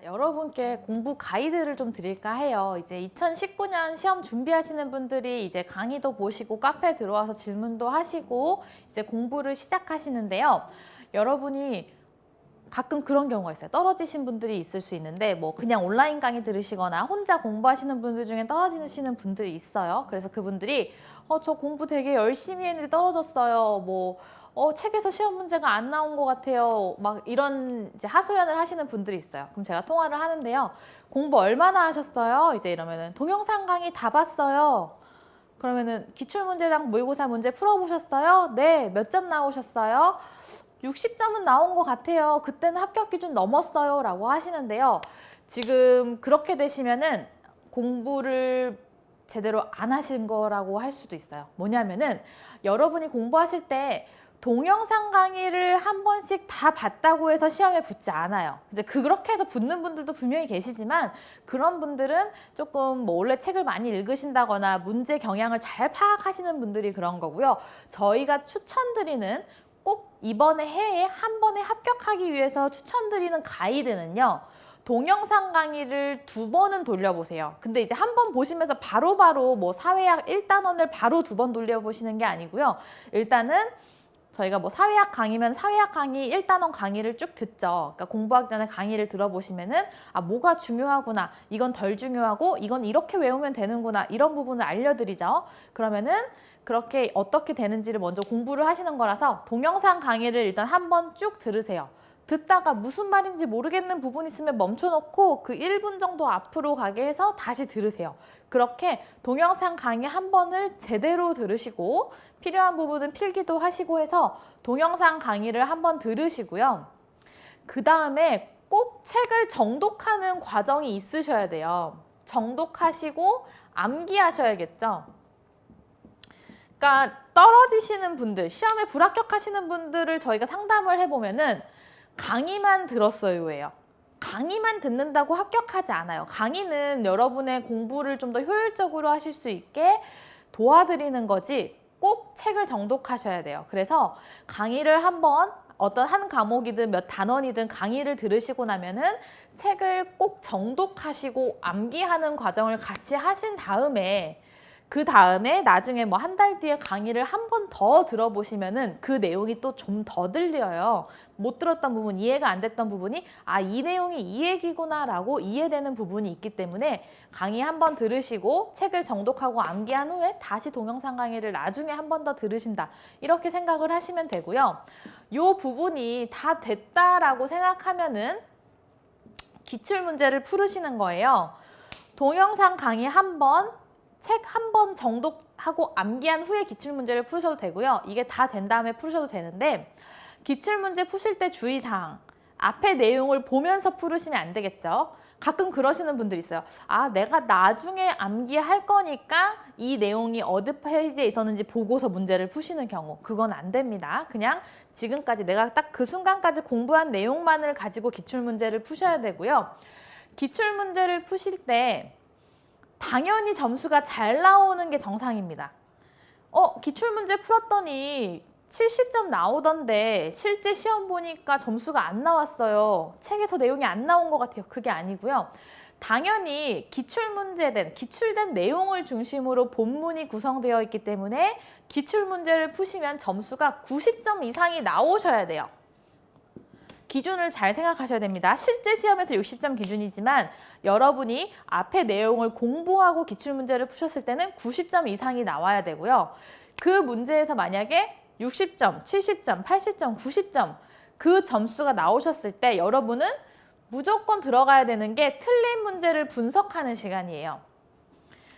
여러분께 공부 가이드를 좀 드릴까 해요. 이제 2019년 시험 준비하시는 분들이 이제 강의도 보시고 카페 들어와서 질문도 하시고 이제 공부를 시작하시는데요. 여러분이 가끔 그런 경우가 있어요. 떨어지신 분들이 있을 수 있는데 뭐 그냥 온라인 강의 들으시거나 혼자 공부하시는 분들 중에 떨어지시는 분들이 있어요. 그래서 그분들이 저 공부 되게 열심히 했는데 떨어졌어요. 책에서 시험 문제가 안 나온 것 같아요. 막 이런 이제 하소연을 하시는 분들이 있어요. 그럼 제가 통화를 하는데요. 공부 얼마나 하셨어요? 이제 이러면은 동영상 강의 다 봤어요. 그러면은 기출문제당 모의고사 문제 풀어보셨어요? 네. 몇 점 나오셨어요? 60점은 나온 것 같아요. 그때는 합격 기준 넘었어요. 라고 하시는데요. 지금 그렇게 되시면은 공부를 제대로 안 하신 거라고 할 수도 있어요. 뭐냐면은 여러분이 공부하실 때 동영상 강의를 한 번씩 다 봤다고 해서 시험에 붙지 않아요. 이제 그렇게 해서 붙는 분들도 분명히 계시지만 그런 분들은 조금 원래 책을 많이 읽으신다거나 문제 경향을 잘 파악하시는 분들이 그런 거고요. 저희가 추천드리는 꼭 이번에 해에 한 번에 합격하기 위해서 추천드리는 가이드는요. 동영상 강의를 2번은 돌려보세요. 근데 이제 한 번 보시면서 바로바로 뭐 사회학 1단원을 바로 2번 돌려보시는 게 아니고요. 일단은 저희가 뭐 사회학 강의면 사회학 강의 1단원 강의를 쭉 듣죠. 그러니까 공부하기 전에 강의를 들어보시면은 뭐가 중요하구나. 이건 덜 중요하고 이건 이렇게 외우면 되는구나. 이런 부분을 알려드리죠. 그러면은 그렇게 어떻게 되는지를 먼저 공부를 하시는 거라서 동영상 강의를 일단 한번 쭉 들으세요. 듣다가 무슨 말인지 모르겠는 부분 있으면 멈춰놓고 그 1분 정도 앞으로 가게 해서 다시 들으세요. 그렇게 동영상 강의 한 번을 제대로 들으시고 필요한 부분은 필기도 하시고 해서 동영상 강의를 한번 들으시고요. 그 다음에 꼭 책을 정독하는 과정이 있으셔야 돼요. 정독하시고 암기하셔야겠죠. 그러니까 떨어지시는 분들, 시험에 불합격하시는 분들을 저희가 상담을 해보면은 강의만 들었어요 예요. 강의만 듣는다고 합격하지 않아요. 강의는 여러분의 공부를 좀 더 효율적으로 하실 수 있게 도와드리는 거지 꼭 책을 정독하셔야 돼요. 그래서 강의를 한번 어떤 한 과목이든 몇 단원이든 강의를 들으시고 나면은 책을 꼭 정독하시고 암기하는 과정을 같이 하신 다음에 그 다음에 나중에 뭐 한 달 뒤에 강의를 한 번 더 들어보시면은 그 내용이 또 좀 더 들려요. 못 들었던 부분, 이해가 안 됐던 부분이 이 내용이 이 얘기구나 라고 이해되는 부분이 있기 때문에 강의 한 번 들으시고 책을 정독하고 암기한 후에 다시 동영상 강의를 나중에 한 번 더 들으신다. 이렇게 생각을 하시면 되고요. 요 부분이 다 됐다라고 생각하면은 기출문제를 풀으시는 거예요. 동영상 강의 한 번, 책 한 번 정독하고 암기한 후에 기출문제를 풀으셔도 되고요. 이게 다 된 다음에 풀으셔도 되는데 기출문제 푸실 때 주의사항 앞에 내용을 보면서 풀으시면 안 되겠죠. 가끔 그러시는 분들이 있어요. 내가 나중에 암기할 거니까 이 내용이 어디 페이지에 있었는지 보고서 문제를 푸시는 경우 그건 안 됩니다. 그냥 지금까지 내가 딱 그 순간까지 공부한 내용만을 가지고 기출문제를 푸셔야 되고요. 기출문제를 푸실 때 당연히 점수가 잘 나오는 게 정상입니다. 기출문제 풀었더니 70점 나오던데 실제 시험 보니까 점수가 안 나왔어요. 책에서 내용이 안 나온 것 같아요. 그게 아니고요. 당연히 기출된 내용을 중심으로 본문이 구성되어 있기 때문에 기출문제를 푸시면 점수가 90점 이상이 나오셔야 돼요. 기준을 잘 생각하셔야 됩니다. 실제 시험에서 60점 기준이지만 여러분이 앞에 내용을 공부하고 기출문제를 푸셨을 때는 90점 이상이 나와야 되고요. 그 문제에서 만약에 60점, 70점, 80점, 90점 그 점수가 나오셨을 때 여러분은 무조건 들어가야 되는 게 틀린 문제를 분석하는 시간이에요.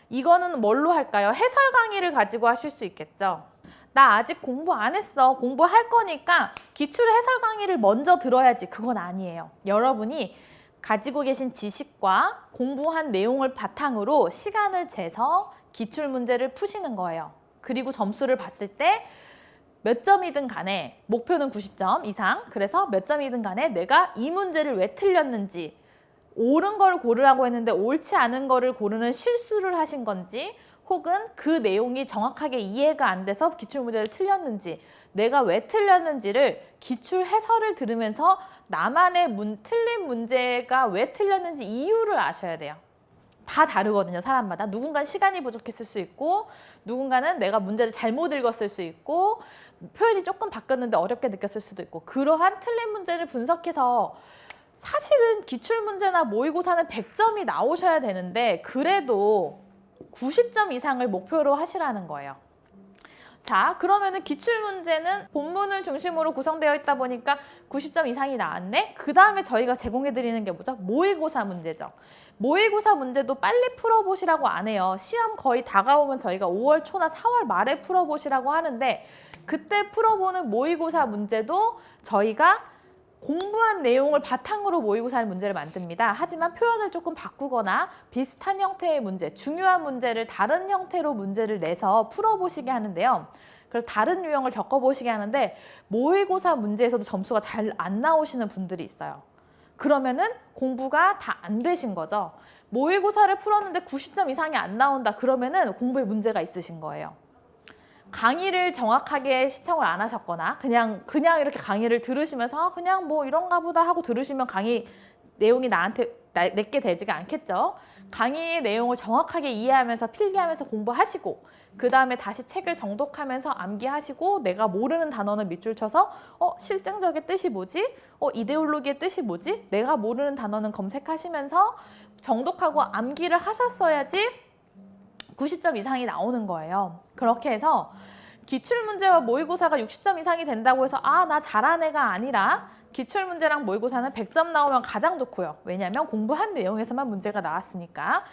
이거는 뭘로 할까요? 해설 강의를 가지고 하실 수 있겠죠. 나 아직 공부 안 했어. 공부할 거니까 기출 해설 강의를 먼저 들어야지. 그건 아니에요. 여러분이 가지고 계신 지식과 공부한 내용을 바탕으로 시간을 재서 기출 문제를 푸시는 거예요. 그리고 점수를 봤을 때 몇 점이든 간에 목표는 90점 이상. 그래서 몇 점이든 간에 내가 이 문제를 왜 틀렸는지 옳은 걸 고르라고 했는데 옳지 않은 거를 고르는 실수를 하신 건지 혹은 그 내용이 정확하게 이해가 안 돼서 기출문제를 틀렸는지 내가 왜 틀렸는지를 기출 해설을 들으면서 나만의 틀린 문제가 왜 틀렸는지 이유를 아셔야 돼요. 다 다르거든요, 사람마다. 누군가는 시간이 부족했을 수 있고, 누군가는 내가 문제를 잘못 읽었을 수 있고, 표현이 조금 바뀌었는데 어렵게 느꼈을 수도 있고, 그러한 틀린 문제를 분석해서 사실은 기출문제나 모의고사는 100점이 나오셔야 되는데 그래도 90점 이상을 목표로 하시라는 거예요. 자, 그러면은 기출문제는 본문을 중심으로 구성되어 있다 보니까 90점 이상이 나왔네? 그 다음에 저희가 제공해드리는 게 뭐죠? 모의고사 문제죠. 모의고사 문제도 빨리 풀어보시라고 안 해요. 시험 거의 다가오면 저희가 5월 초나 4월 말에 풀어보시라고 하는데 그때 풀어보는 모의고사 문제도 저희가 공부한 내용을 바탕으로 모의고사 문제를 만듭니다. 하지만 표현을 조금 바꾸거나 비슷한 형태의 문제, 중요한 문제를 다른 형태로 문제를 내서 풀어보시게 하는데요. 그래서 다른 유형을 겪어보시게 하는데 모의고사 문제에서도 점수가 잘 안 나오시는 분들이 있어요. 그러면은 공부가 다 안 되신 거죠. 모의고사를 풀었는데 90점 이상이 안 나온다. 그러면은 공부에 문제가 있으신 거예요. 강의를 정확하게 시청을 안 하셨거나 그냥 이렇게 강의를 들으시면서 그냥 뭐 이런가 보다 하고 들으시면 강의 내용이 내게 되지가 않겠죠. 강의의 내용을 정확하게 이해하면서 필기하면서 공부하시고 그 다음에 다시 책을 정독하면서 암기하시고 내가 모르는 단어는 밑줄 쳐서 실증적의 뜻이 뭐지? 이데올로기의 뜻이 뭐지? 내가 모르는 단어는 검색하시면서 정독하고 암기를 하셨어야지 90점 이상이 나오는 거예요. 그렇게 해서 기출문제와 모의고사가 60점 이상이 된다고 해서 나 잘한 애가 아니라 기출문제랑 모의고사는 100점 나오면 가장 좋고요. 왜냐하면 공부한 내용에서만 문제가 나왔으니까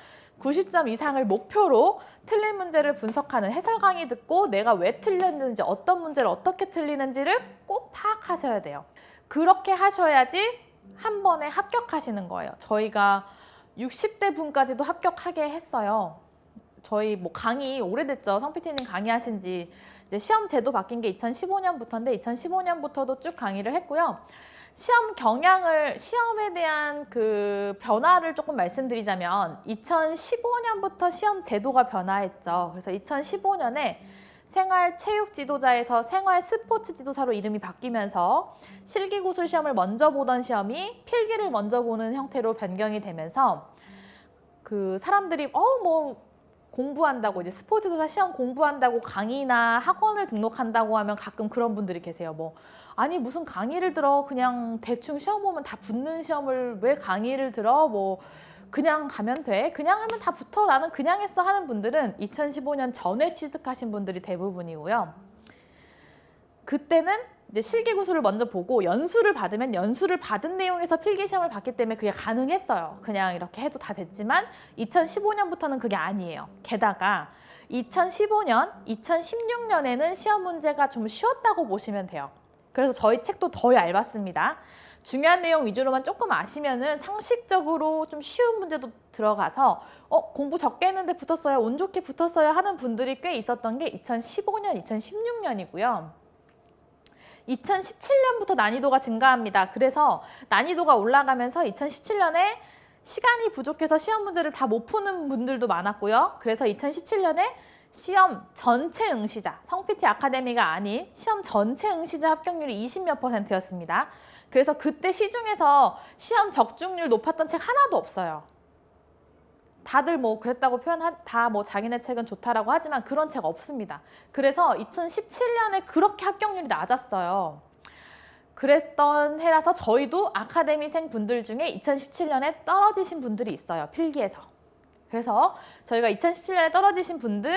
90점 이상을 목표로 틀린 문제를 분석하는 해설 강의 듣고 내가 왜 틀렸는지 어떤 문제를 어떻게 틀리는지를 꼭 파악하셔야 돼요. 그렇게 하셔야지 한 번에 합격하시는 거예요. 저희가 60대 분까지도 합격하게 했어요. 저희 뭐 강의 오래됐죠. 성PT님 강의하신 지 이제 시험 제도 바뀐 게 2015년부터인데 2015년부터도 쭉 강의를 했고요. 시험에 대한 그 변화를 조금 말씀드리자면 2015년부터 시험 제도가 변화했죠. 그래서 2015년에 생활체육 지도자에서 생활 스포츠 지도사로 이름이 바뀌면서 실기구술 시험을 먼저 보던 시험이 필기를 먼저 보는 형태로 변경이 되면서 그 사람들이 공부한다고 이제 스포츠 도사 시험 공부한다고 강의나 학원을 등록한다고 하면 가끔 그런 분들이 계세요. 아니 무슨 강의를 들어 그냥 대충 시험 보면 다 붙는 시험을 왜 강의를 들어 그냥 가면 돼 그냥 하면 다 붙어 나는 그냥 했어 하는 분들은 2015년 전에 취득하신 분들이 대부분이고요. 그때는 이제 실기구술을 먼저 보고 연수를 받으면 연수를 받은 내용에서 필기시험을 봤기 때문에 그게 가능했어요. 그냥 이렇게 해도 다 됐지만 2015년부터는 그게 아니에요. 게다가 2015년, 2016년에는 시험 문제가 좀 쉬웠다고 보시면 돼요. 그래서 저희 책도 더 얇았습니다. 중요한 내용 위주로만 조금 아시면은 상식적으로 좀 쉬운 문제도 들어가서 공부 적게 했는데 붙었어요, 운 좋게 붙었어요 하는 분들이 꽤 있었던 게 2015년, 2016년이고요. 2017년부터 난이도가 증가합니다. 그래서 난이도가 올라가면서 2017년에 시간이 부족해서 시험 문제를 다 못 푸는 분들도 많았고요. 그래서 2017년에 시험 전체 응시자, 성PT 아카데미가 아닌 시험 전체 응시자 합격률이 20몇 %였습니다. 그래서 그때 시중에서 시험 적중률 높았던 책 하나도 없어요. 다들 그랬다고 다 자기네 책은 좋다라고 하지만 그런 책 없습니다. 그래서 2017년에 그렇게 합격률이 낮았어요. 그랬던 해라서 저희도 아카데미생 분들 중에 2017년에 떨어지신 분들이 있어요. 필기에서. 그래서 저희가 2017년에 떨어지신 분들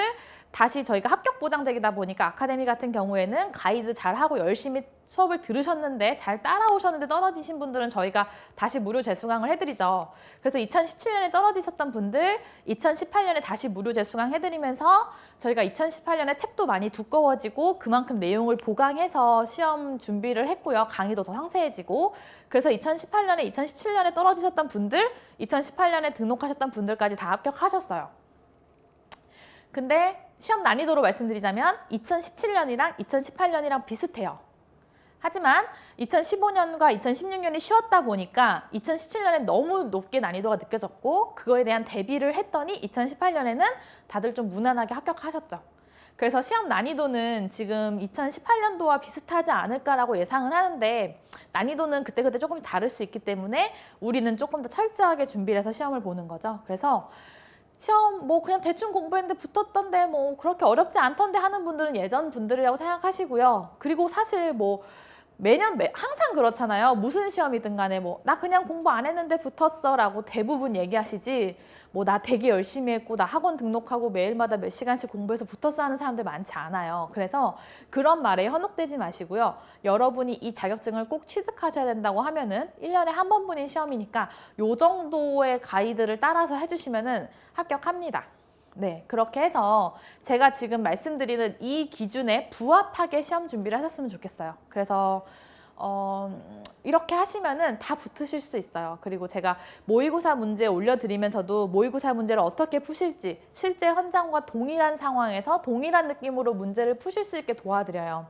다시 저희가 합격 보장되다 보니까 아카데미 같은 경우에는 가이드 잘하고 열심히 수업을 들으셨는데 잘 따라오셨는데 떨어지신 분들은 저희가 다시 무료 재수강을 해드리죠. 그래서 2017년에 떨어지셨던 분들 2018년에 다시 무료 재수강 해드리면서 저희가 2018년에 책도 많이 두꺼워지고 그만큼 내용을 보강해서 시험 준비를 했고요. 강의도 더 상세해지고 그래서 2018년에 2017년에 떨어지셨던 분들 2018년에 등록하셨던 분들까지 다 합격하셨어요. 근데 시험 난이도로 말씀드리자면 2017년이랑 2018년이랑 비슷해요. 하지만 2015년과 2016년이 쉬웠다 보니까 2017년에 너무 높게 난이도가 느껴졌고 그거에 대한 대비를 했더니 2018년에는 다들 좀 무난하게 합격하셨죠. 그래서 시험 난이도는 지금 2018년도와 비슷하지 않을까라고 예상은 하는데 난이도는 그때그때 조금씩 다를 수 있기 때문에 우리는 조금 더 철저하게 준비를 해서 시험을 보는 거죠. 그래서 시험 뭐 그냥 대충 공부했는데 붙었던데 뭐 그렇게 어렵지 않던데 하는 분들은 예전 분들이라고 생각하시고요. 그리고 사실 뭐 매년 항상 그렇잖아요. 무슨 시험이든 간에 뭐 나 그냥 공부 안 했는데 붙었어 라고 대부분 얘기하시지 뭐 나 되게 열심히 했고 나 학원 등록하고 매일마다 몇 시간씩 공부해서 붙었어 하는 사람들 많지 않아요. 그래서 그런 말에 현혹되지 마시고요. 여러분이 이 자격증을 꼭 취득하셔야 된다고 하면은 1년에 한 번뿐인 시험이니까 요 정도의 가이드를 따라서 해주시면은 합격합니다. 네, 그렇게 해서 제가 지금 말씀드리는 이 기준에 부합하게 시험 준비를 하셨으면 좋겠어요. 그래서 이렇게 하시면은 다 붙으실 수 있어요. 그리고 제가 모의고사 문제 올려드리면서도 모의고사 문제를 어떻게 푸실지 실제 현장과 동일한 상황에서 동일한 느낌으로 문제를 푸실 수 있게 도와드려요.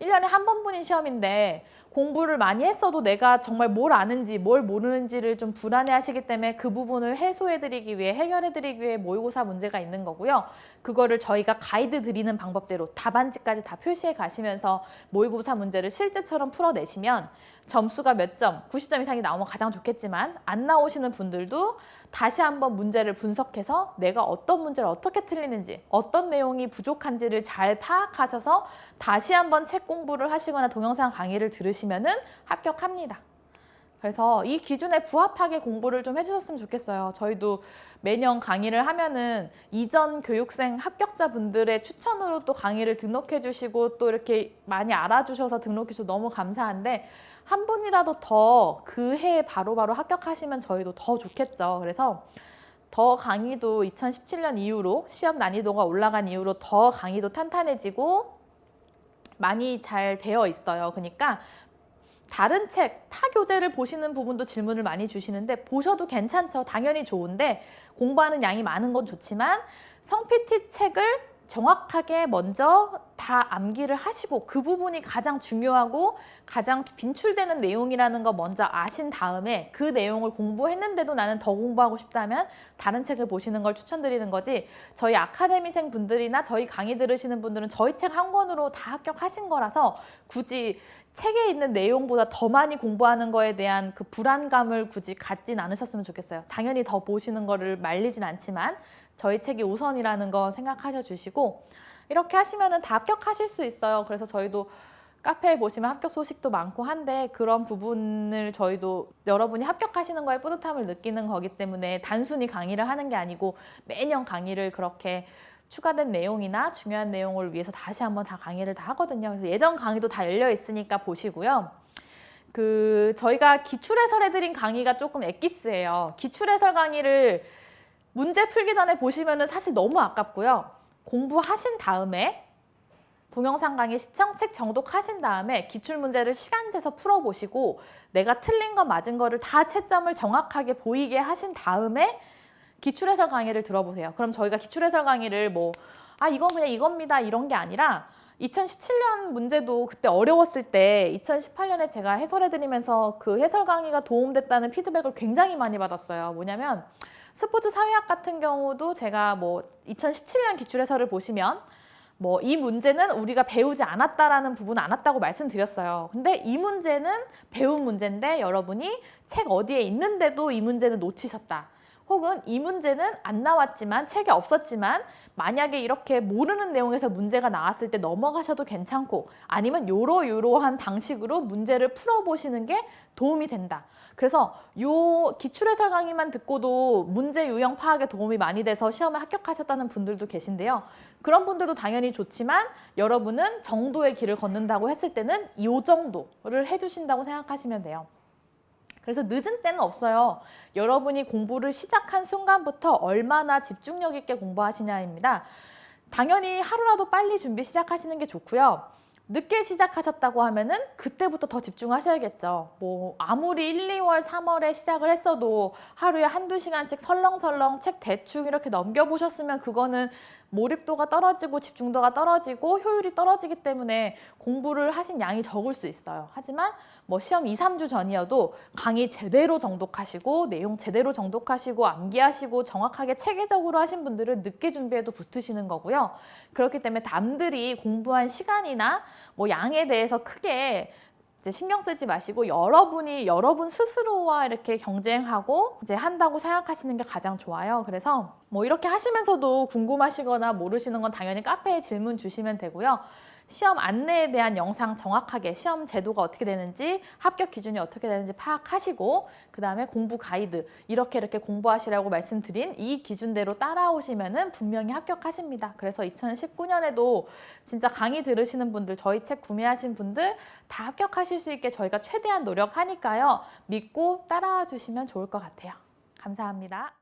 1년에 한 번뿐인 시험인데 공부를 많이 했어도 내가 정말 뭘 아는지 뭘 모르는지를 좀 불안해 하시기 때문에 그 부분을 해소해드리기 위해 해결해드리기 위해 모의고사 문제가 있는 거고요. 그거를 저희가 가이드 드리는 방법대로 답안지까지 다 표시해 가시면서 모의고사 문제를 실제처럼 풀어내시면 점수가 몇 점, 90점 이상이 나오면 가장 좋겠지만 안 나오시는 분들도 다시 한번 문제를 분석해서 내가 어떤 문제를 어떻게 틀리는지 어떤 내용이 부족한지를 잘 파악하셔서 다시 한번 책 공부를 하시거나 동영상 강의를 들으시면은 합격합니다. 그래서 이 기준에 부합하게 공부를 좀 해주셨으면 좋겠어요. 저희도 매년 강의를 하면은 이전 교육생 합격자분들의 추천으로 또 강의를 등록해 주시고 또 이렇게 많이 알아주셔서 등록해 주셔서 너무 감사한데 한 분이라도 더 그 해에 바로바로 합격하시면 저희도 더 좋겠죠. 그래서 더 강의도 2017년 이후로 시험 난이도가 올라간 이후로 더 강의도 탄탄해지고 많이 잘 되어 있어요. 그러니까 다른 책, 타 교재를 보시는 부분도 질문을 많이 주시는데 보셔도 괜찮죠. 당연히 좋은데 공부하는 양이 많은 건 좋지만 성 PT 책을 정확하게 먼저 다 암기를 하시고 그 부분이 가장 중요하고 가장 빈출되는 내용이라는 거 먼저 아신 다음에 그 내용을 공부했는데도 나는 더 공부하고 싶다면 다른 책을 보시는 걸 추천드리는 거지 저희 아카데미생 분들이나 저희 강의 들으시는 분들은 저희 책 한 권으로 다 합격하신 거라서 굳이 책에 있는 내용보다 더 많이 공부하는 거에 대한 그 불안감을 굳이 갖진 않으셨으면 좋겠어요. 당연히 더 보시는 거를 말리진 않지만 저희 책이 우선이라는 거 생각하셔 주시고 이렇게 하시면은 다 합격하실 수 있어요. 그래서 저희도 카페에 보시면 합격 소식도 많고 한데 그런 부분을 저희도 여러분이 합격하시는 거에 뿌듯함을 느끼는 거기 때문에 단순히 강의를 하는 게 아니고 매년 강의를 그렇게 추가된 내용이나 중요한 내용을 위해서 다시 한번 다 강의를 다 하거든요. 그래서 예전 강의도 다 열려 있으니까 보시고요. 저희가 기출해설 해드린 강의가 조금 엑기스예요. 기출해설 강의를 문제 풀기 전에 보시면은 사실 너무 아깝고요. 공부하신 다음에 동영상 강의 시청, 책 정독하신 다음에 기출문제를 시간 재서 풀어보시고 내가 틀린 거 맞은 거를 다 채점을 정확하게 보이게 하신 다음에 기출해설 강의를 들어보세요. 그럼 저희가 기출해설 강의를 이건 그냥 이겁니다 이런 게 아니라 2017년 문제도 그때 어려웠을 때 2018년에 제가 해설해드리면서 그 해설 강의가 도움됐다는 피드백을 굉장히 많이 받았어요. 뭐냐면 스포츠 사회학 같은 경우도 제가 2017년 기출해설을 보시면 이 문제는 우리가 배우지 않았다라는 부분은 안 왔다고 말씀드렸어요. 근데 이 문제는 배운 문제인데 여러분이 책 어디에 있는데도 이 문제는 놓치셨다. 혹은 이 문제는 안 나왔지만 책에 없었지만 만약에 이렇게 모르는 내용에서 문제가 나왔을 때 넘어가셔도 괜찮고 아니면 요러요러한 방식으로 문제를 풀어보시는 게 도움이 된다. 그래서 요 기출해설 강의만 듣고도 문제 유형 파악에 도움이 많이 돼서 시험에 합격하셨다는 분들도 계신데요. 그런 분들도 당연히 좋지만 여러분은 정도의 길을 걷는다고 했을 때는 요 정도를 해주신다고 생각하시면 돼요. 그래서 늦은 때는 없어요. 여러분이 공부를 시작한 순간부터 얼마나 집중력 있게 공부하시냐입니다. 당연히 하루라도 빨리 준비 시작하시는 게 좋고요. 늦게 시작하셨다고 하면은 그때부터 더 집중하셔야겠죠. 뭐 아무리 1, 2월, 3월에 시작을 했어도 하루에 한두 시간씩 설렁설렁 책 대충 이렇게 넘겨보셨으면 그거는 몰입도가 떨어지고 집중도가 떨어지고 효율이 떨어지기 때문에 공부를 하신 양이 적을 수 있어요. 하지만 뭐 시험 2, 3주 전이어도 강의 제대로 정독하시고 내용 제대로 정독하시고 암기하시고 정확하게 체계적으로 하신 분들은 늦게 준비해도 붙으시는 거고요. 그렇기 때문에 남들이 공부한 시간이나 뭐 양에 대해서 크게 이제 신경 쓰지 마시고 여러분이 여러분 스스로와 이렇게 경쟁하고 이제 한다고 생각하시는 게 가장 좋아요. 그래서 뭐 이렇게 하시면서도 궁금하시거나 모르시는 건 당연히 카페에 질문 주시면 되고요. 시험 안내에 대한 영상 정확하게 시험 제도가 어떻게 되는지 합격 기준이 어떻게 되는지 파악하시고 그 다음에 공부 가이드 이렇게 공부하시라고 말씀드린 이 기준대로 따라오시면은 분명히 합격하십니다. 그래서 2019년에도 진짜 강의 들으시는 분들 저희 책 구매하신 분들 다 합격하실 수 있게 저희가 최대한 노력하니까요. 믿고 따라와 주시면 좋을 것 같아요. 감사합니다.